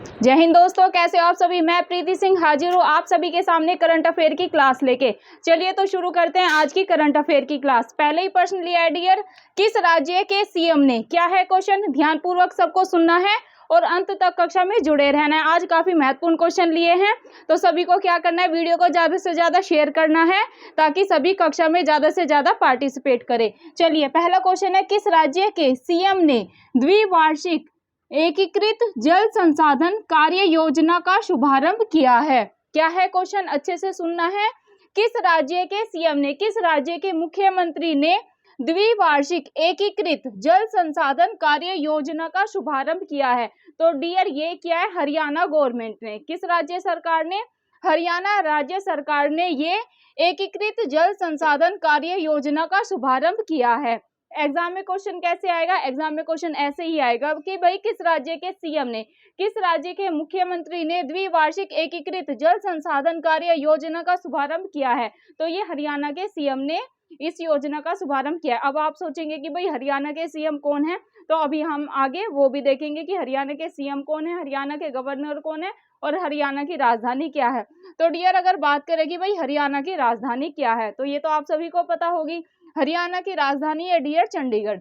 जय हिंद दोस्तों, कैसे हो आप सभी। मैं प्रीति सिंह हाजिर हूँ आप सभी के सामने करंट अफेयर की क्लास लेके। चलिए तो शुरू करते हैं आज की करंट अफेयर की क्लास। पहले ही प्रश्न लिया है डियर, किस राज्य के सीएम ने, क्या है क्वेश्चन, ध्यानपूर्वक सबको सुनना है और अंत तक कक्षा में जुड़े रहना है। आज काफी महत्वपूर्ण क्वेश्चन लिए हैं, तो सभी को क्या करना है, वीडियो को ज्यादा से ज्यादा शेयर करना है ताकि सभी कक्षा में ज्यादा से ज्यादा पार्टिसिपेट करें। चलिए, पहला क्वेश्चन है, किस राज्य के सीएम ने द्विवार्षिक एकीकृत जल संसाधन कार्य योजना का शुभारंभ किया है। क्या है क्वेश्चन, अच्छे से सुनना है। किस राज्य के सीएम ने, किस राज्य के मुख्यमंत्री ने द्विवार्षिक एकीकृत जल संसाधन कार्य योजना का शुभारंभ किया है। तो डियर, ये क्या है, हरियाणा गवर्नमेंट ने। किस राज्य सरकार ने, हरियाणा राज्य सरकार ने ये एकीकृत जल संसाधन कार्य योजना का शुभारंभ किया है। एग्जाम में क्वेश्चन कैसे आएगा, एग्जाम में क्वेश्चन ऐसे ही आएगा कि भाई किस राज्य के सीएम ने, किस राज्य के मुख्यमंत्री ने द्विवार्षिक एकीकृत जल संसाधन कार्य योजना का शुभारंभ किया है। तो ये हरियाणा के सीएम ने इस योजना का शुभारंभ किया। अब आप सोचेंगे कि भाई हरियाणा के सीएम कौन है, तो अभी हम आगे वो भी देखेंगे कि हरियाणा के सीएम कौन है, हरियाणा के गवर्नर कौन है और हरियाणा की राजधानी क्या है। तो डियर, अगर बात करें कि भाई हरियाणा की राजधानी क्या है, तो ये तो आप सभी को पता होगी। हरियाणा की राजधानी है डियर चंडीगढ़।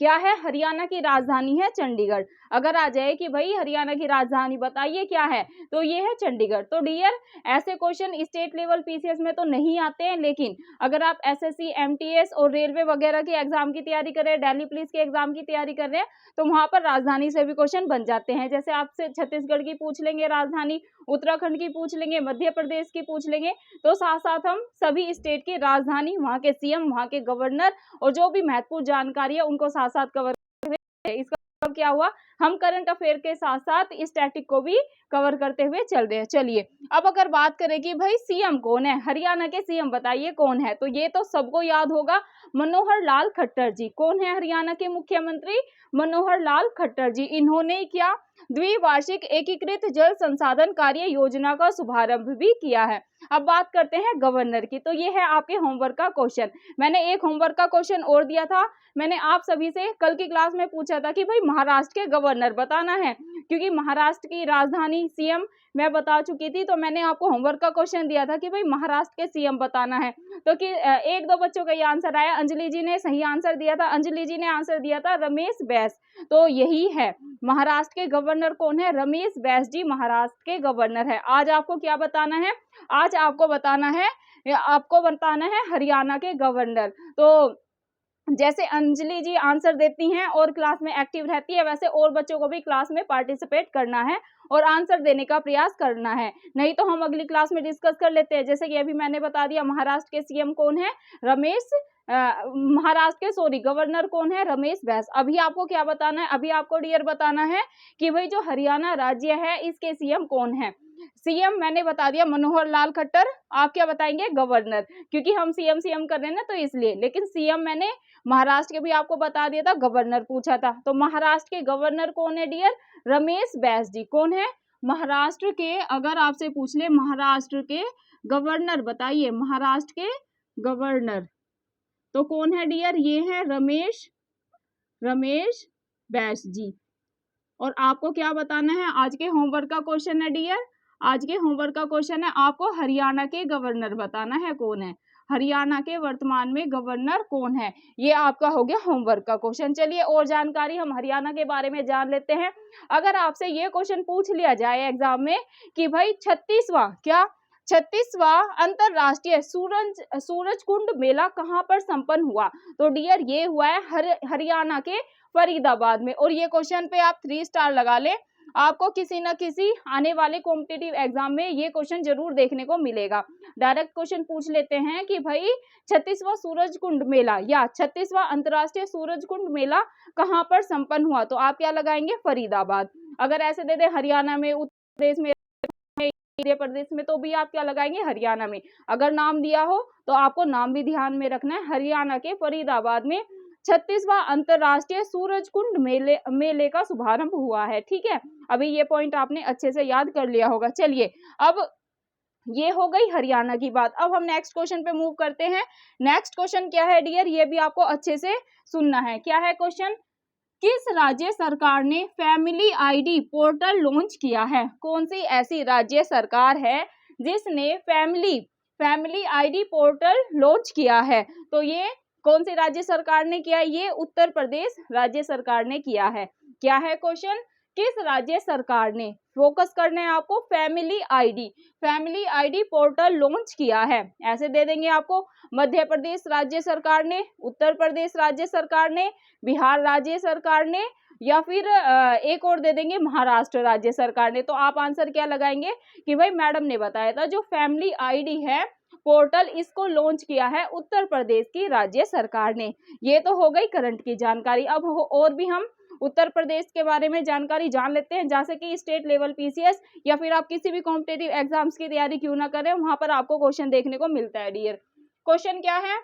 क्या है, हरियाणा की राजधानी है चंडीगढ़। अगर आ जाए कि भाई हरियाणा की राजधानी बताइए क्या है, तो ये है चंडीगढ़। तो डियर, ऐसे क्वेश्चन स्टेट लेवल पीसीएस में तो नहीं आते हैं, लेकिन अगर आप एसएससी, एमटीएस और रेलवे वगैरह के एग्जाम की तैयारी कर रहे हैं, दिल्ली पुलिस के एग्जाम की तैयारी कर रहे हैं, तो वहां पर राजधानी से भी क्वेश्चन बन जाते हैं। जैसे आपसे छत्तीसगढ़ की पूछ लेंगे राजधानी, उत्तराखंड की पूछ लेंगे, मध्य प्रदेश की पूछ लेंगे, तो साथ साथ हम सभी स्टेट की राजधानी, वहां के सीएम, वहां के गवर्नर और जो भी महत्वपूर्ण जानकारी है उनको साथ साथ कवर है। इसका मतलब क्या हुआ, हम करंट अफेयर के साथ साथ स्टैटिक को भी कवर करते हुए चल रहे हैं। चलिए, अब अगर बात करें कि भाई सीएम कौन है, हरियाणा के सीएम बताइए कौन है, तो ये तो सबको याद होगा, मनोहर लाल खट्टर जी। कौन है हरियाणा के मुख्यमंत्री, मनोहर लाल खट्टर जी। इन्होंने क्या, द्विवार्षिक एकीकृत जल संसाधन कार्य योजना का शुभारंभ भी किया है। अब बात करते हैं गवर्नर की, तो ये है आपके होमवर्क का क्वेश्चन। मैंने एक होमवर्क का क्वेश्चन और दिया था, मैंने आप सभी से कल की क्लास में पूछा था कि भाई महाराष्ट्र के गवर्नर बताना है, क्योंकि महाराष्ट्र की राजधानी सीएम मैं बता चुकी थी, तो मैंने आपको होमवर्क का क्वेश्चन दिया था कि भाई महाराष्ट्र के सीएम बताना है। तो कि एक दो बच्चों का ये आंसर आया, अंजलि जी ने सही आंसर दिया था, अंजलि जी ने आंसर दिया था रमेश बैस। तो यही है, महाराष्ट्र के गवर्नर कौन है, रमेश बैस जी महाराष्ट्र के गवर्नर है। आज आपको क्या बताना है, आज आपको बताना है हरियाणा के गवर्नर। तो जैसे अंजलि जी आंसर देती हैं और क्लास में एक्टिव रहती है, वैसे और बच्चों को भी क्लास में पार्टिसिपेट करना है और आंसर देने का प्रयास करना है। नहीं तो हम अगली क्लास में डिस्कस कर लेते हैं। जैसे कि अभी मैंने बता दिया महाराष्ट्र के सीएम कौन है, रमेश महाराष्ट्र के सॉरी गवर्नर कौन है, रमेश बैस। अभी आपको क्या बताना है, अभी आपको डियर बताना है कि भाई जो हरियाणा राज्य है इसके सीएम कौन है। सीएम मैंने बता दिया मनोहर लाल खट्टर, आप क्या बताएंगे, गवर्नर, क्योंकि हम सीएम सीएम कर रहे हैं ना तो इसलिए। लेकिन सीएम मैंने महाराष्ट्र के भी आपको बता दिया था, गवर्नर पूछा था। तो महाराष्ट्र के गवर्नर कौन है डियर, रमेश बैस जी। कौन है, महाराष्ट्र के, अगर आपसे पूछ ले महाराष्ट्र के गवर्नर बताइए, महाराष्ट्र के गवर्नर तो कौन है डियर, ये है रमेश बैस जी। और आपको क्या बताना है, आज के होमवर्क का क्वेश्चन है डियर, आज के होमवर्क का क्वेश्चन है आपको हरियाणा के गवर्नर बताना है कौन है, हरियाणा के वर्तमान में गवर्नर कौन है। ये आपका हो गया होमवर्क का क्वेश्चन। चलिए, और जानकारी हम हरियाणा के बारे में जान लेते हैं। अगर आपसे ये क्वेश्चन पूछ लिया जाए एग्जाम में कि भाई 36वां अंतरराष्ट्रीय सूरज कुंड मेला कहाँ पर संपन्न हुआ, तो डियर ये हुआ है हरियाणा के फरीदाबाद में। और ये क्वेश्चन पे आप 3 स्टार लगा ले, आपको किसी न किसी आने वाले कॉम्पिटिटिव एग्जाम में ये क्वेश्चन जरूर देखने को मिलेगा। डायरेक्ट क्वेश्चन पूछ लेते हैं कि भाई 36वां सूरज कुंड मेला या 36वां अंतरराष्ट्रीय सूरज कुंड मेला कहाँ पर संपन्न हुआ, तो आप क्या लगाएंगे, फरीदाबाद। अगर ऐसे दे दे हरियाणा में, उत्तर प्रदेश में, मध्य प्रदेश में, तो भी आप क्या लगाएंगे, हरियाणा में। अगर नाम दिया हो तो आपको नाम भी ध्यान में रखना है। हरियाणा के फरीदाबाद में 36वां अंतरराष्ट्रीय सूरज कुंड मेले का शुभारंभ हुआ है। ठीक है, अभी ये पॉइंट आपने अच्छे से याद कर लिया होगा। चलिए, अब ये हो गई हरियाणा की बात। अब हम नेक्स्ट क्वेश्चन पे मूव करते हैं। नेक्स्ट क्वेश्चन क्या है डियर, ये भी आपको अच्छे से सुनना है। क्या है क्वेश्चन, किस राज्य सरकार ने फैमिली आईडी पोर्टल लॉन्च किया है? कौन सी ऐसी राज्य सरकार है जिसने फैमिली आईडी पोर्टल लॉन्च किया है? तो ये कौन सी राज्य सरकार ने किया? ये उत्तर प्रदेश राज्य सरकार ने किया है। क्या है क्वेश्चन? किस राज्य सरकार ने, फोकस करना है आपको, फैमिली आईडी पोर्टल लॉन्च किया है? ऐसे दे देंगे आपको, मध्य प्रदेश राज्य सरकार ने, उत्तर प्रदेश राज्य सरकार ने, बिहार राज्य सरकार ने, या फिर एक और दे देंगे महाराष्ट्र राज्य सरकार ने। तो आप आंसर क्या लगाएंगे कि भाई मैडम ने बताया था जो फैमिली आईडी है पोर्टल, इसको लॉन्च किया है उत्तर प्रदेश की राज्य सरकार ने। ये तो हो गई करंट की जानकारी। अब और भी हम उत्तर प्रदेश के बारे में जानकारी जान लेते हैं, जैसे कि स्टेट लेवल पीसीएस या फिर आप किसी भी कॉम्पिटिटिव एग्जाम्स की तैयारी क्यों ना करें, वहां पर आपको क्वेश्चन देखने को मिलता है। डियर, क्वेश्चन क्या है?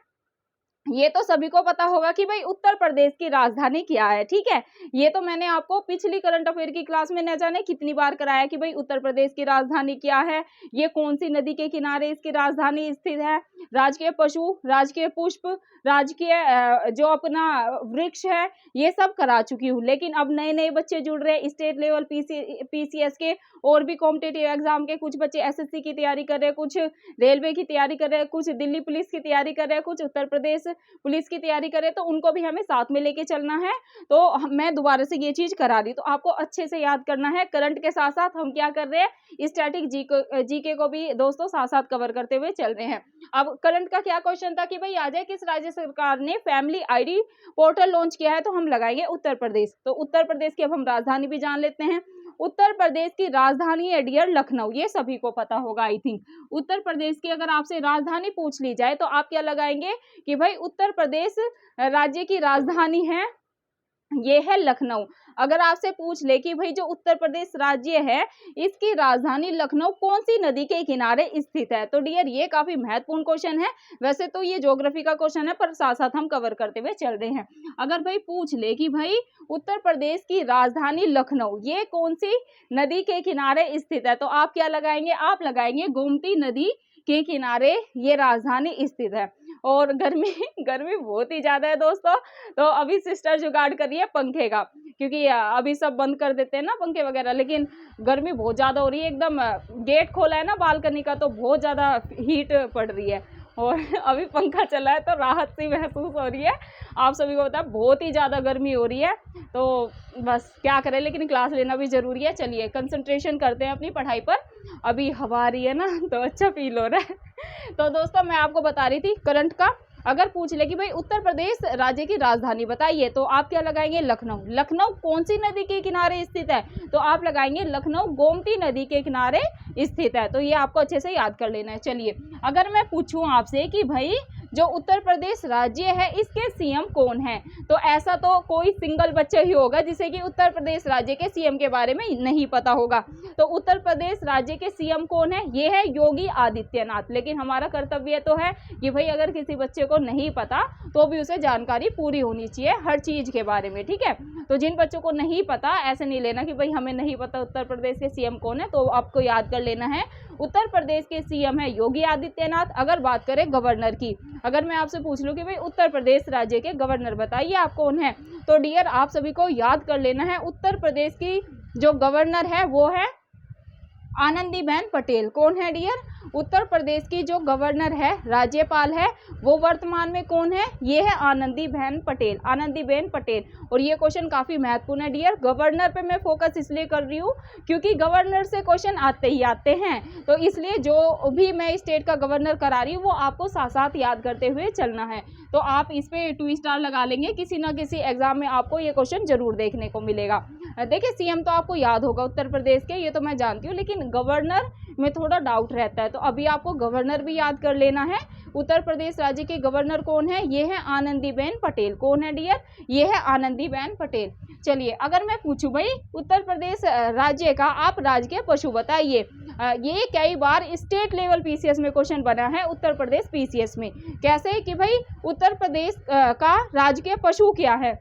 ये तो सभी को पता होगा कि भाई उत्तर प्रदेश की राजधानी क्या है, ठीक है। ये तो मैंने आपको पिछली करंट अफेयर की क्लास में न जाने कितनी बार कराया कि भाई उत्तर प्रदेश की राजधानी क्या है, ये कौन सी नदी के किनारे इसकी राजधानी स्थित है, राजकीय पशु, राजकीय पुष्प, राजकीय जो अपना वृक्ष है, ये सब करा चुकी हूँ। लेकिन अब नए नए बच्चे जुड़ रहे हैं स्टेट लेवल पीसीएस के, और भी कॉम्पिटिटिव एग्जाम के। कुछ बच्चे एसएससी की तैयारी कर रहे हैं, कुछ रेलवे की तैयारी कर रहे हैं, कुछ दिल्ली पुलिस की तैयारी कर रहे हैं, कुछ उत्तर प्रदेश पुलिस की तैयारी कर रहे हैं। तो उनको भी हमें साथ में लेके चलना है। तो मैं दोबारा से ये चीज करा रही, तो आपको अच्छे से याद करना है। करंट के साथ साथ हम क्या कर रहे हैं, स्टैटिक जीके को भी दोस्तों साथ साथ कवर करते हुए चल रहे हैं। अब करंट का क्या क्वेश्चन था कि भाई आ जाए, किस राज्य सरकार ने फैमिली आईडी पोर्टल लॉन्च किया है? तो हम लगाएंगे उत्तर प्रदेश। तो उत्तर प्रदेश की अब हम राजधानी भी जान लेते हैं। उत्तर प्रदेश की राजधानी है डियर लखनऊ, ये सभी को पता होगा आई थिंक। उत्तर प्रदेश की अगर आपसे राजधानी पूछ ली जाए तो आप क्या लगाएंगे कि भाई उत्तर प्रदेश राज्य की राजधानी है, ये है लखनऊ। अगर आपसे पूछ ले कि भाई जो उत्तर प्रदेश राज्य है इसकी राजधानी लखनऊ कौन सी नदी के किनारे स्थित है, तो डियर ये काफी महत्वपूर्ण क्वेश्चन है। वैसे तो ये ज्योग्राफी का क्वेश्चन है, पर साथ साथ हम कवर करते हुए चल रहे हैं। अगर भाई पूछ ले कि भाई उत्तर प्रदेश की राजधानी लखनऊ ये कौन सी नदी के किनारे स्थित है, तो आप क्या लगाएंगे? आप लगाएंगे गोमती नदी के किनारे ये राजधानी स्थित है। और गर्मी बहुत ही ज्यादा है दोस्तों, तो अभी सिस्टर जुगाड़ कर रही है पंखे का, क्योंकि अभी सब बंद कर देते हैं ना पंखे वगैरह, लेकिन गर्मी बहुत ज्यादा हो रही है। एकदम गेट खोला है ना बालकनी का, तो बहुत ज्यादा हीट पड़ रही है, और अभी पंखा चला है तो राहत सी महसूस हो रही है। आप सभी को पता है बहुत ही ज़्यादा गर्मी हो रही है, तो बस क्या करें, लेकिन क्लास लेना भी ज़रूरी है। चलिए कंसंट्रेशन करते हैं अपनी पढ़ाई पर। अभी हवा आ रही है ना, तो अच्छा फील हो रहा है। तो दोस्तों मैं आपको बता रही थी करंट का, अगर पूछ ले कि भाई उत्तर प्रदेश राज्य की राजधानी बताइए, तो आप क्या लगाएंगे? लखनऊ। लखनऊ कौन सी नदी के किनारे स्थित है, तो आप लगाएंगे लखनऊ गोमती नदी के किनारे स्थित है। तो ये आपको अच्छे से याद कर लेना है। चलिए अगर मैं पूछूं आपसे कि भाई जो उत्तर प्रदेश राज्य है इसके सीएम कौन है, तो ऐसा तो कोई सिंगल बच्चा ही होगा जिसे कि उत्तर प्रदेश राज्य के सीएम के बारे में नहीं पता होगा। तो उत्तर प्रदेश राज्य के सीएम कौन है? ये है योगी आदित्यनाथ। लेकिन हमारा कर्तव्य तो है कि भाई अगर किसी बच्चे को नहीं पता तो भी उसे जानकारी पूरी होनी चाहिए हर चीज के बारे में, ठीक है। तो जिन बच्चों को नहीं पता, ऐसे नहीं लेना कि भाई हमें नहीं पता उत्तर प्रदेश के सीएम कौन है, तो आपको याद कर लेना है उत्तर प्रदेश के सीएम है योगी आदित्यनाथ। अगर बात करें गवर्नर की, अगर मैं आपसे पूछ लूं कि भाई उत्तर प्रदेश राज्य के गवर्नर बताइए आप कौन है, तो डियर आप सभी को याद कर लेना है उत्तर प्रदेश की जो गवर्नर है वो है आनंदीबेन पटेल। कौन है डियर? उत्तर प्रदेश की जो गवर्नर है, राज्यपाल है, वो वर्तमान में कौन है? ये है आनंदीबेन पटेल, आनंदीबेन पटेल। और ये क्वेश्चन काफी महत्वपूर्ण है डियर। गवर्नर पे मैं फोकस इसलिए कर रही हूँ क्योंकि गवर्नर से क्वेश्चन आते ही आते हैं, तो इसलिए जो भी मैं स्टेट का गवर्नर करा रही हूँ वो आपको साथ साथ याद करते हुए चलना है। तो आप इस पे 2 स्टार लगा लेंगे, किसी ना किसी एग्जाम में आपको ये क्वेश्चन जरूर देखने को मिलेगा। देखिए सीएम तो आपको याद होगा उत्तर प्रदेश के, ये तो मैं जानती हूँ, लेकिन गवर्नर में थोड़ा डाउट रहता है, तो अभी आपको गवर्नर भी याद कर लेना है। उत्तर प्रदेश राज्य के गवर्नर कौन है? ये है आनंदीबेन पटेल। कौन है डियर? ये है आनंदीबेन पटेल। चलिए अगर मैं पूछूं भाई उत्तर प्रदेश राज्य का आप राजकीय पशु बताइए, ये कई बार स्टेट लेवल पीसीएस में क्वेश्चन बना है, उत्तर प्रदेश पीसीएस में। कैसे कि भाई उत्तर प्रदेश का राजकीय पशु क्या है,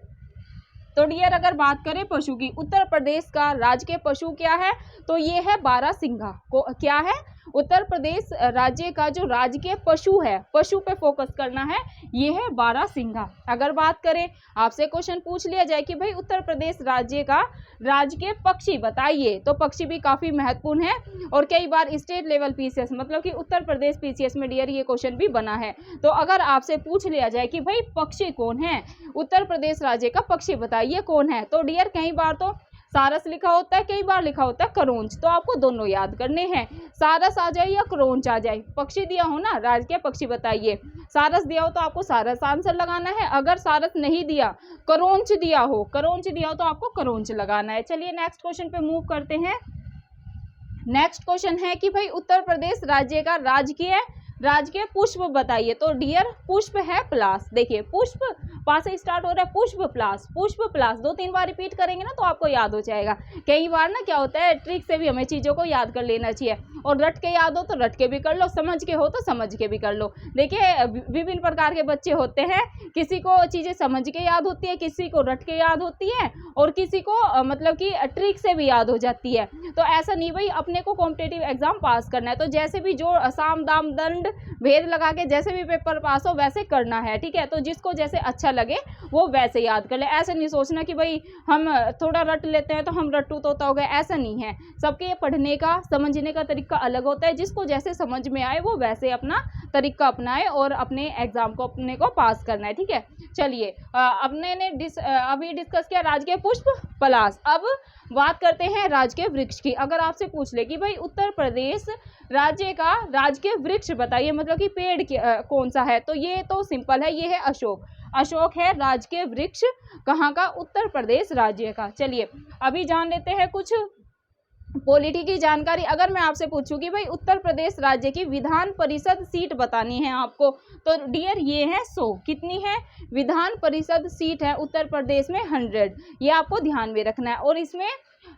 तो डियर अगर बात करें पशु की, उत्तर प्रदेश का राजकीय पशु क्या है, तो ये है बारहसिंघा। क्या है? उत्तर प्रदेश राज्य का जो राजकीय पशु है, पशु पे फोकस करना है, ये है बारहसिंघा। अगर बात करें, आपसे क्वेश्चन पूछ लिया जाए कि भाई उत्तर प्रदेश राज्य का राजकीय पक्षी बताइए, तो पक्षी भी काफी महत्वपूर्ण है और कई बार स्टेट लेवल पीसीएस मतलब कि उत्तर प्रदेश पीसीएस में डियर ये क्वेश्चन भी बना है। तो अगर आपसे पूछ लिया जाए कि भाई पक्षी कौन है, उत्तर प्रदेश राज्य का पक्षी बताइए कौन है, तो डियर कई बार तो सारस लिखा होता है, कई बार लिखा होता है करोंच। तो आपको दोनों याद करने हैं, सारस आ जाए या करोंच आ जाए। पक्षी दिया हो ना, राजकीय पक्षी बताइए, सारस दिया हो तो आपको सारस आंसर लगाना है, अगर सारस नहीं दिया, करोंच दिया हो तो आपको करोंच लगाना है। चलिए नेक्स्ट क्वेश्चन पे मूव करते हैं। नेक्स्ट क्वेश्चन है कि भाई उत्तर प्रदेश राज्य का राजकीय पुष्प बताइए, तो डियर पुष्प है पलाश। देखिए पुष्प पास से स्टार्ट हो रहा है, पुष्प पलाश 2-3 बार रिपीट करेंगे ना तो आपको याद हो जाएगा। कई बार ना क्या होता है, ट्रिक से भी हमें चीज़ों को याद कर लेना चाहिए, और रट के याद हो तो रट के भी कर लो, समझ के हो तो समझ के भी कर लो। देखिए विभिन्न प्रकार के बच्चे होते हैं, किसी को चीज़ें समझ के याद होती है, किसी को रट के याद होती है, और किसी को मतलब कि ट्रिक से भी याद हो जाती है। तो ऐसा नहीं भाई, अपने को कॉम्पिटेटिव एग्जाम पास करना है, तो जैसे भी जो साम दाम दंड भेद लगा के जैसे भी पेपर पास हो वैसे करना है, ठीक है। तो जिसको जैसे अच्छा लगे वो वैसे याद कर ले, ऐसे नहीं सोचना कि भाई हम थोड़ा रट लेते हैं तो हम रट्टू तोता हो गए, ऐसा नहीं है। सबके पढ़ने का समझने का तरीका अलग होता है, जिसको जैसे समझ में आए वो वैसे अपना तरीका अपनाए और अपने एग्जाम को अपने को पास करना है, ठीक है। चलिए अपने ने अभी डिस्कस किया राजकीय पुष्प पलाश। अब बात करते हैं राजकीय वृक्ष की। अगर आपसे पूछ ले कि भाई उत्तर प्रदेश राज्य का राजकीय वृक्ष बताइए, मतलब कि पेड़ कौन सा है, तो ये तो सिंपल है, ये है अशोक है राजकीय वृक्ष कहाँ का, उत्तर प्रदेश राज्य का। चलिए अभी जान लेते हैं कुछ पॉलिटी की जानकारी। अगर मैं आपसे पूछूं कि भाई उत्तर प्रदेश राज्य की विधान परिषद सीट बतानी है आपको, तो डियर ये है 100। कितनी है विधान परिषद सीट है उत्तर प्रदेश में? 100। ये आपको ध्यान में रखना है, और इसमें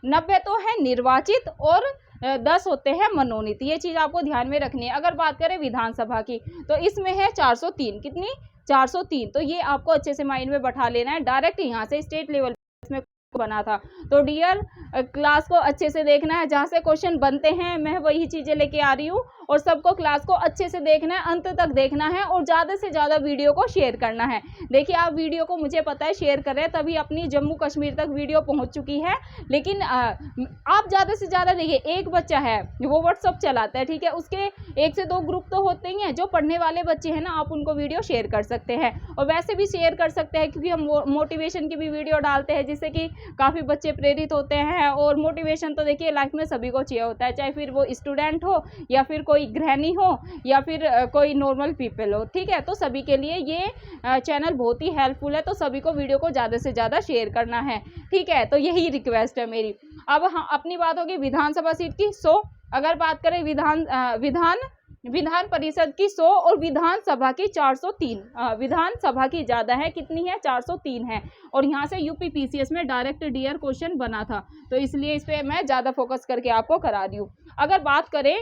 90 तो है निर्वाचित और 10 होते हैं मनोनीत, ये चीज़ आपको ध्यान में रखनी है। अगर बात करें विधानसभा की तो इसमें है 403। कितनी? 403। तो ये आपको अच्छे से माइंड में बैठा लेना है, डायरेक्ट यहाँ से स्टेट लेवल में बना था। तो डियर क्लास को अच्छे से देखना है, जहाँ से क्वेश्चन बनते हैं मैं वही चीज़ें लेके आ रही हूँ, और सबको क्लास को अच्छे से देखना है, अंत तक देखना है, और ज़्यादा से ज़्यादा वीडियो को शेयर करना है। देखिए आप वीडियो को मुझे पता है शेयर कर रहे हैं, तभी अपनी जम्मू कश्मीर तक वीडियो पहुँच चुकी है, लेकिन आप ज़्यादा से ज़्यादा देखिए, एक बच्चा है वो व्हाट्सअप चलाता है, ठीक है, उसके 1 से 2 ग्रुप तो होते ही हैं। जो पढ़ने वाले बच्चे हैं ना, आप उनको वीडियो शेयर कर सकते हैं, और वैसे भी शेयर कर सकते हैं क्योंकि हम मोटिवेशन की भी वीडियो डालते हैं, जिससे कि काफ़ी बच्चे प्रेरित होते हैं। और मोटिवेशन तो देखिए लाइफ में सभी को चाहिए होता है, चाहे फिर वो स्टूडेंट हो या फिर कोई गृहिणी हो या फिर कोई नॉर्मल पीपल हो, ठीक है। तो सभी के लिए ये चैनल बहुत ही हेल्पफुल है, तो सभी को वीडियो को ज़्यादा से ज़्यादा शेयर करना है, ठीक है। तो यही रिक्वेस्ट है मेरी। अब हाँ, अपनी बात होगी विधानसभा सीट की 100। अगर बात करें विधान परिषद की 100 और विधानसभा की 403। विधानसभा की ज़्यादा है, कितनी है? 403 है, और यहाँ से यूपी पीसीएस में डायरेक्ट डियर क्वेश्चन बना था, तो इसलिए इस पर मैं ज़्यादा फोकस करके आपको करा दी हूँ। अगर बात करें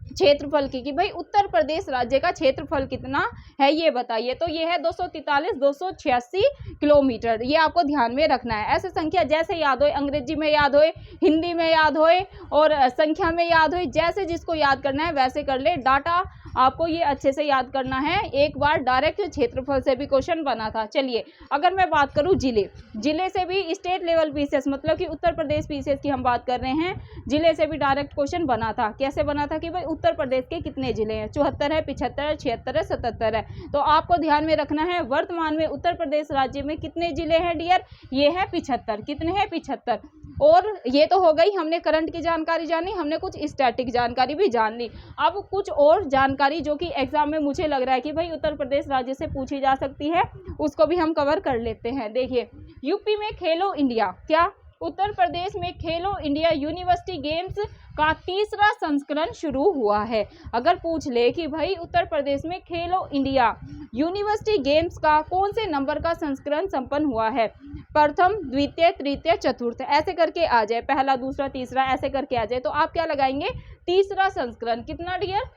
क्षेत्रफल की कि भाई उत्तर प्रदेश राज्य का क्षेत्रफल कितना है ये बताइए, तो ये है 286 किलोमीटर। ये आपको ध्यान में रखना है। ऐसे संख्या जैसे याद होए, अंग्रेजी में याद होए, हिंदी में याद होए और संख्या में याद होए, जैसे जिसको याद करना है वैसे कर ले। डाटा आपको ये अच्छे से याद करना है। एक बार डायरेक्ट क्षेत्रफल से भी क्वेश्चन बना था। चलिए अगर मैं बात करूँ जिले से भी स्टेट लेवल पीसीएस मतलब कि उत्तर प्रदेश पीसीएस की हम बात कर रहे हैं, जिले से भी डायरेक्ट क्वेश्चन बना था। कैसे बना था कि भाई उत्तर प्रदेश के कितने जिले हैं? 74 है, 75 है, 76 है, 77 है। तो आपको ध्यान में रखना है वर्तमान में उत्तर प्रदेश राज्य में कितने जिले हैं डियर? ये है 75। कितने हैं? 75। और ये तो हो गई, हमने करंट की जानकारी जानी, हमने कुछ स्टैटिक जानकारी भी जान ली। अब कुछ और जानकारी जो कि एग्जाम में मुझे लग रहा है कि भाई उत्तर प्रदेश राज्य से पूछी जा सकती है, उसको भी हम कवर कर लेते हैं। देखिए यूपी में खेलो इंडिया, क्या उत्तर प्रदेश में खेलो इंडिया यूनिवर्सिटी गेम्स का 3रा संस्करण शुरू हुआ है। अगर पूछ ले कि भाई उत्तर प्रदेश में खेलो इंडिया यूनिवर्सिटी गेम्स का कौन से नंबर का संस्करण संपन्न हुआ है, प्रथम, द्वितीय, तृतीय, चतुर्थ, ऐसे करके आ जाए, पहला, दूसरा, तीसरा, ऐसे करके आ जाए, तो आप क्या लगाएंगे? 3रा संस्करण। कितना डियर?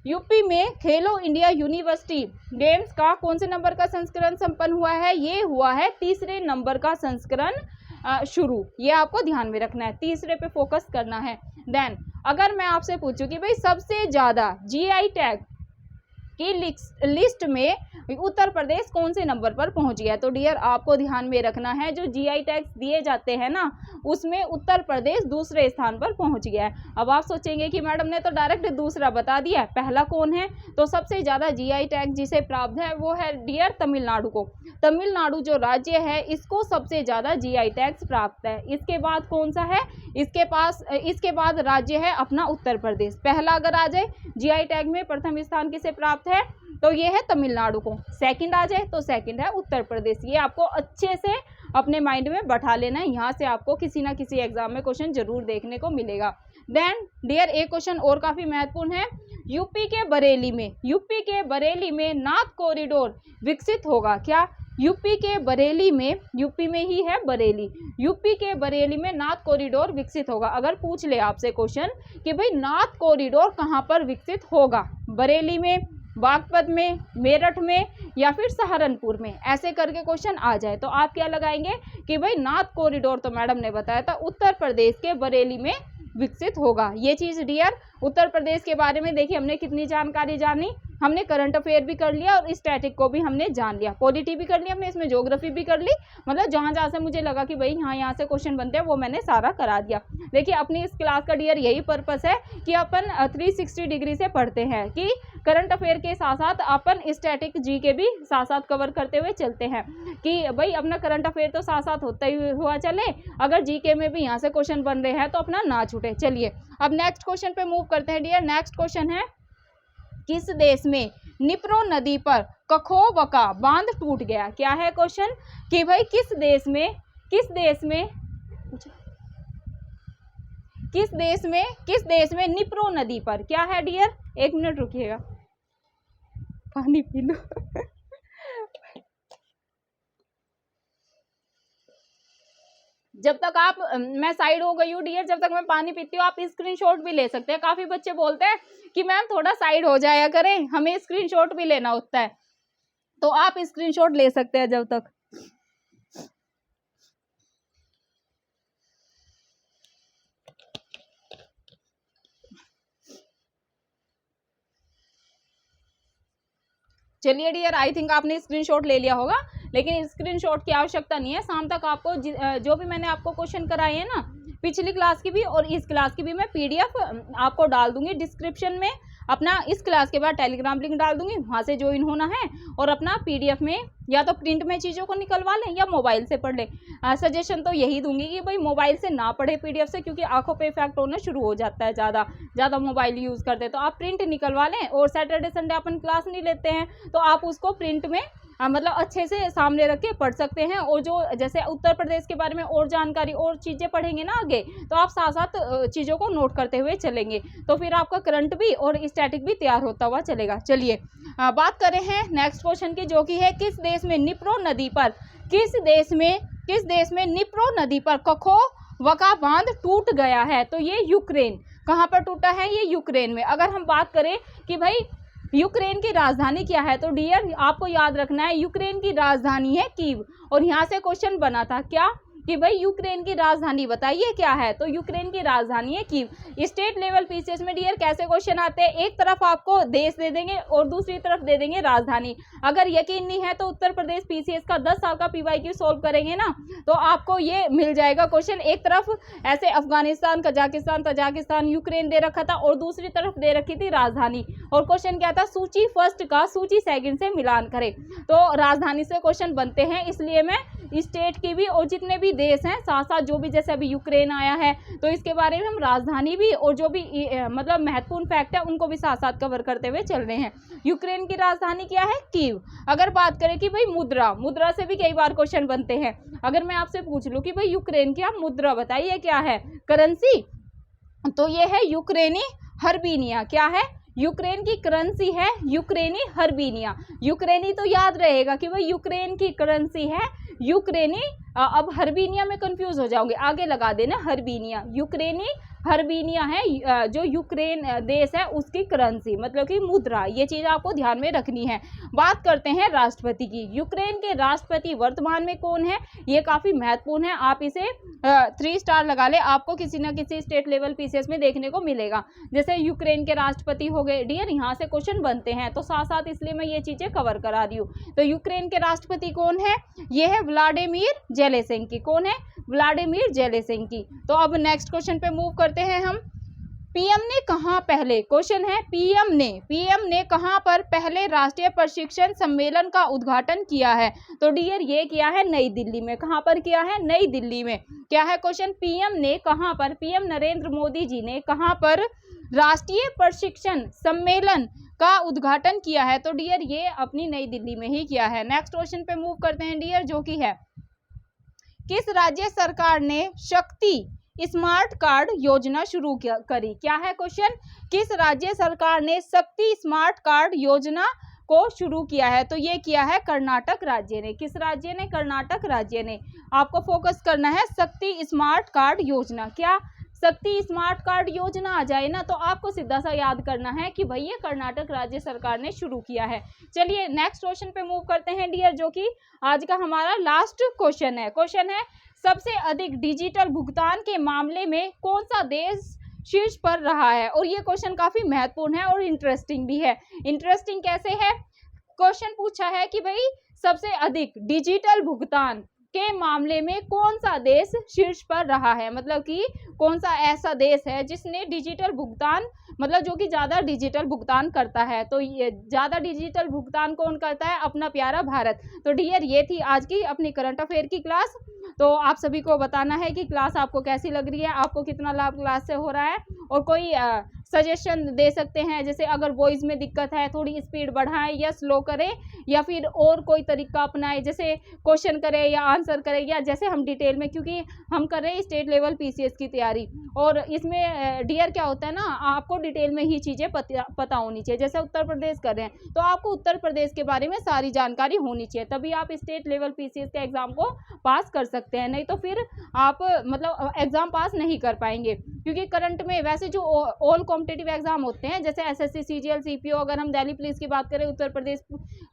यूपी में खेलो इंडिया यूनिवर्सिटी गेम्स का कौन से नंबर का संस्करण संपन्न हुआ है? ये हुआ है 3रे नंबर का संस्करण शुरू। ये आपको ध्यान में रखना है, 3रे पे फोकस करना है। देन अगर मैं आपसे पूछूं कि भाई सबसे ज़्यादा जीआई टैग की लिस्ट में उत्तर प्रदेश कौन से नंबर पर पहुंच गया, तो डियर आपको ध्यान में रखना है जो जीआई टैग्स दिए जाते हैं ना उसमें उत्तर प्रदेश दूसरे स्थान पर पहुंच गया है। अब आप सोचेंगे कि मैडम ने तो डायरेक्ट दूसरा बता दिया, पहला कौन है, तो सबसे ज़्यादा जीआई टैग जिसे प्राप्त है वो है डियर तमिलनाडु को। तमिलनाडु जो राज्य है इसको सबसे ज़्यादा जीआई टैग्स प्राप्त है। इसके बाद कौन सा है, इसके बाद राज्य है अपना उत्तर प्रदेश। पहला अगर आ जाए जीआई टैग में प्रथम स्थान किसे प्राप्त है, तो ये है तमिलनाडु को। सेकंड आ जाए तो सेकंड है उत्तर प्रदेश। ये आपको अच्छे से अपने माइंड में बैठा लेना है, यहाँ से आपको किसी ना किसी एग्जाम में क्वेश्चन जरूर देखने को मिलेगा। देन डियर एक क्वेश्चन और काफी महत्वपूर्ण है, यूपी के बरेली में नाथ कॉरिडोर विकसित होगा। क्या, यूपी में ही है बरेली, यूपी के बरेली में नाथ कॉरिडोर विकसित होगा। अगर पूछ ले आपसे क्वेश्चन कि भाई नाथ कॉरिडोर कहाँ पर विकसित होगा, बरेली में, बागपत में, मेरठ में या फिर सहारनपुर में, ऐसे करके क्वेश्चन आ जाए तो आप क्या लगाएंगे कि भाई नाथ कॉरिडोर तो मैडम ने बताया था उत्तर प्रदेश के बरेली में विकसित होगा। ये चीज़ डियर उत्तर प्रदेश के बारे में देखिए हमने कितनी जानकारी जानी, हमने करंट अफेयर भी कर लिया और स्टैटिक को भी हमने जान लिया, पॉलिटी भी कर लिया हमने, इसमें ज्योग्राफी भी कर ली, मतलब जहाँ जहाँ से मुझे लगा कि भाई यहाँ से क्वेश्चन बनते हैं वो मैंने सारा करा दिया। देखिए अपनी इस क्लास का डियर यही पर्पस है कि अपन 360 डिग्री से पढ़ते हैं कि करंट अफेयर के साथ साथ अपन स्टैटिक जी के भी साथ साथ कवर करते हुए चलते हैं कि भाई अपना करंट अफेयर तो साथ साथ होता ही हुआ चले, अगर जी के में भी यहाँ से क्वेश्चन बन रहे हैं तो अपना ना छूटे। चलिए अब नेक्स्ट क्वेश्चन पे मूव करते हैं डियर। नेक्स्ट क्वेश्चन है, किस देश में निप्रो नदी पर कखोबका बांध टूट गया। क्या है क्वेश्चन कि भाई किस देश में निप्रो नदी पर, क्या है डियर, एक मिनट रुकिएगा पानी पी लो जब तक आप, मैं साइड हो गई हूँ डियर, जब तक मैं पानी पीती हूँ आप स्क्रीनशॉट भी ले सकते हैं। काफी बच्चे बोलते हैं कि मैम थोड़ा साइड हो जाया करें, हमें स्क्रीनशॉट भी लेना होता है, तो आप स्क्रीनशॉट ले सकते हैं जब तक। चलिए डियर आई थिंक आपने स्क्रीनशॉट ले लिया होगा, लेकिन स्क्रीनशॉट की आवश्यकता नहीं है। शाम तक आपको जो भी मैंने आपको क्वेश्चन कराए हैं ना, पिछली क्लास की भी और इस क्लास की भी मैं पीडीएफ आपको डाल दूंगी डिस्क्रिप्शन में। अपना इस क्लास के बाद टेलीग्राम लिंक डाल दूंगी, वहाँ से ज्वाइन होना है और अपना पीडीएफ में या तो प्रिंट में चीज़ों को निकलवा लें या मोबाइल से पढ़ लें। सजेशन तो यही दूंगी कि भाई मोबाइल से ना पढ़े पीडीएफ से, क्योंकि आंखों पे इफेक्ट होना शुरू हो जाता है ज़्यादा मोबाइल यूज़ करते, तो आप प्रिंट निकलवा लें। और सैटरडे संडे अपन क्लास नहीं लेते हैं तो आप उसको प्रिंट में मतलब अच्छे से सामने रख के पढ़ सकते हैं। और जो जैसे उत्तर प्रदेश के बारे में और जानकारी और चीज़ें पढ़ेंगे ना आगे, तो आप साथ साथ चीज़ों को नोट करते हुए चलेंगे, तो फिर आपका करंट भी और स्टैटिक भी तैयार होता हुआ चलेगा। चलिए बात करें हैं नेक्स्ट क्वेश्चन की, जो कि है किस देश में निप्रो निप्रो नदी पर कखोबका बांध टूट गया है, तो ये यूक्रेन। कहाँ पर टूटा है, ये यूक्रेन में। अगर हम बात करें कि भाई यूक्रेन की राजधानी क्या है, तो डियर आपको याद रखना है यूक्रेन की राजधानी है कीव। और यहाँ से क्वेश्चन बना था क्या कि भाई यूक्रेन की राजधानी बताइए क्या है, तो यूक्रेन की राजधानी है कीव। स्टेट लेवल पीसीएस में डियर कैसे क्वेश्चन आते हैं, एक तरफ आपको देश दे देंगे और दूसरी तरफ दे देंगे राजधानी। अगर यकीन नहीं है तो उत्तर प्रदेश पीसीएस का 10 साल का पीवाईक्यू सॉल्व करेंगे ना, तो आपको ये मिल जाएगा क्वेश्चन। एक तरफ ऐसे अफगानिस्तान, कजाकिस्तान, तजाकिस्तान, यूक्रेन दे रखा था और दूसरी तरफ दे रखी थी राजधानी। और क्वेश्चन क्या था, सूची फर्स्ट का सूची सेकंड से मिलान करें, तो राजधानी से क्वेश्चन बनते हैं। इसलिए मैं स्टेट की भी और जितने भी देश हैं साथ साथ, जो भी जैसे अभी यूक्रेन आया है तो इसके बारे में हम राजधानी भी और जो भी मतलब महत्वपूर्ण फैक्ट है उनको भी साथ साथ कवर करते हुए चल रहे हैं। यूक्रेन की राजधानी क्या है, कीव। अगर बात करें कि भाई मुद्रा से भी कई बार क्वेश्चन बनते हैं। अगर मैं आपसे पूछ लूं कि भाई यूक्रेन की आप मुद्रा बताइए क्या है, करेंसी, तो ये है यूक्रेनी हर्बिनिया। क्या है, यूक्रेन की करेंसी है यूक्रेनी हर्बिनिया। यूक्रेनी तो याद रहेगा कि भाई यूक्रेन की करेंसी है यूक्रेनी। अब हर्बिनिया में कंफ्यूज हो जाओगे, आगे लगा देना हर्बिनिया, यूक्रेनी हर्बिनिया है जो यूक्रेन देश है उसकी करेंसी मतलब कि मुद्रा, ये चीज़ आपको ध्यान में रखनी है। बात करते हैं राष्ट्रपति की। यूक्रेन के राष्ट्रपति वर्तमान में कौन है, ये काफ़ी महत्वपूर्ण है, आप इसे 3 स्टार लगा ले, आपको किसी न किसी स्टेट लेवल पीसीएस में देखने को मिलेगा। जैसे यूक्रेन के राष्ट्रपति हो गए डियर, यहाँ से क्वेश्चन बनते हैं तो साथ साथ इसलिए मैं ये चीज़ें कवर करा रही हूँ। तो यूक्रेन के राष्ट्रपति कौन है, ये है व्लादिमीर जेलेंस्की। कौन है, व्लादिमीर जेलेंस्की। तो अब नेक्स्ट क्वेश्चन पे मूव करते हैं हम। पीएम ने कहाँ पहले, क्वेश्चन है पीएम ने कहाँ पर पहले राष्ट्रीय प्रशिक्षण सम्मेलन का उद्घाटन किया है। तो डियर ये किया है नई दिल्ली में। कहाँ पर किया है, नई दिल्ली में। क्या है क्वेश्चन, पीएम ने कहाँ पर, पीएम नरेंद्र मोदी जी ने कहाँ पर राष्ट्रीय प्रशिक्षण सम्मेलन का उद्घाटन किया है। तो डियर ये अपनी नई दिल्ली में ही किया है। नेक्स्ट क्वेश्चन पे मूव करते हैं डियर, जो कि है किस राज्य सरकार ने शक्ति स्मार्ट कार्ड योजना शुरू करी। क्या है क्वेश्चन, किस राज्य सरकार ने शक्ति स्मार्ट कार्ड योजना को शुरू किया है। तो ये किया है कर्नाटक राज्य ने। किस राज्य ने, कर्नाटक राज्य ने। आपको फोकस करना है शक्ति स्मार्ट कार्ड योजना। क्या शक्ति स्मार्ट कार्ड योजना आ जाए ना तो आपको सीधा सा याद करना है कि भाई ये कर्नाटक राज्य सरकार ने शुरू किया है। चलिए नेक्स्ट क्वेश्चन पे मूव करते हैं डियर, जो कि आज का हमारा लास्ट क्वेश्चन है। क्वेश्चन है सबसे अधिक डिजिटल भुगतान के मामले में कौन सा देश शीर्ष पर रहा है। और ये क्वेश्चन काफी महत्वपूर्ण है और इंटरेस्टिंग भी है। इंटरेस्टिंग कैसे है, क्वेश्चन पूछा है कि भाई सबसे अधिक डिजिटल भुगतान के मामले में कौन सा देश शीर्ष पर रहा है, मतलब कि कौन सा ऐसा देश है जिसने डिजिटल भुगतान मतलब जो कि ज़्यादा डिजिटल भुगतान करता है। तो ये ज़्यादा डिजिटल भुगतान कौन करता है, अपना प्यारा भारत। तो डियर ये थी आज की अपनी करंट अफेयर की क्लास। तो आप सभी को बताना है कि क्लास आपको कैसी लग रही है, आपको कितना लाभ क्लास से हो रहा है, और कोई सजेशन दे सकते हैं। जैसे अगर वॉइस में दिक्कत है, थोड़ी स्पीड बढ़ाएं या स्लो करें, या फिर और कोई तरीका अपनाएं, जैसे क्वेश्चन करें या आंसर करें, या जैसे हम डिटेल में, क्योंकि हम कर रहे हैं स्टेट लेवल पीसीएस की तैयारी, और इसमें डियर क्या होता है ना, आपको डिटेल में ही चीज़ें पता होनी चाहिए। जैसे उत्तर प्रदेश कर रहे हैं तो आपको उत्तर प्रदेश के बारे में सारी जानकारी होनी चाहिए, तभी आप स्टेट लेवल पीसीएस के एग्जाम को पास कर सकते हैं। नहीं तो फिर आप मतलब एग्जाम पास नहीं कर पाएंगे, क्योंकि करंट में वैसे जो ऑल कॉम्पिटिटिव एग्जाम होते हैं, जैसे एसएससी, सीजीएल, सीपीओ, अगर हम दिल्ली पुलिस की बात करें, उत्तर प्रदेश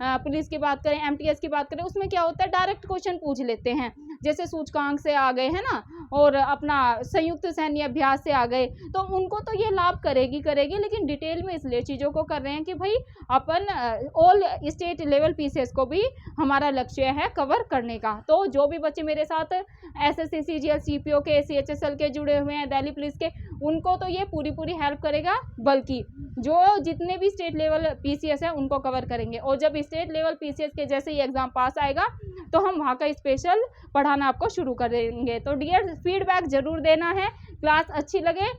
पुलिस की बात करें, एमटीएस की बात करें, उसमें क्या होता है डायरेक्ट क्वेश्चन पूछ लेते हैं। जैसे सूचकांक से आ गए है ना, और अपना संयुक्त सैन्य अभ्यास से आ गए, तो उनको तो ये लाभ करेगी, लेकिन डिटेल में इसलिए चीज़ों को कर रहे हैं कि भाई अपन ऑल स्टेट लेवल पीसीएस को भी हमारा लक्ष्य है कवर करने का। तो जो भी बच्चे मेरे साथ एसएससी, सीजीएल, सीपीओ के, सीएचएसएल के जुड़े हुए हैं, दिल्ली पुलिस के, उनको तो ये पूरी हेल्प करेगा, बल्कि जो जितने भी स्टेट लेवल पीसीएस है उनको कवर करेंगे। और जब स्टेट लेवल पीसीएस के जैसे ही एग्जाम पास आएगा तो हम वहाँ का स्पेशल पढ़ाना आपको शुरू कर देंगे। तो डियर फीडबैक जरूर देना है, क्लास अच्छी लगे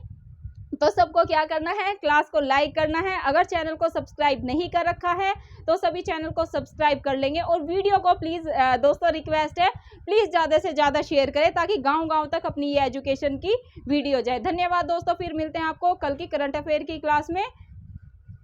तो सबको क्या करना है, क्लास को लाइक करना है। अगर चैनल को सब्सक्राइब नहीं कर रखा है तो सभी चैनल को सब्सक्राइब कर लेंगे, और वीडियो को प्लीज़ दोस्तों रिक्वेस्ट है प्लीज़ ज़्यादा से ज़्यादा शेयर करें, ताकि गांव-गांव तक अपनी ये एजुकेशन की वीडियो जाए। धन्यवाद दोस्तों, फिर मिलते हैं आपको कल की करंट अफेयर की क्लास में।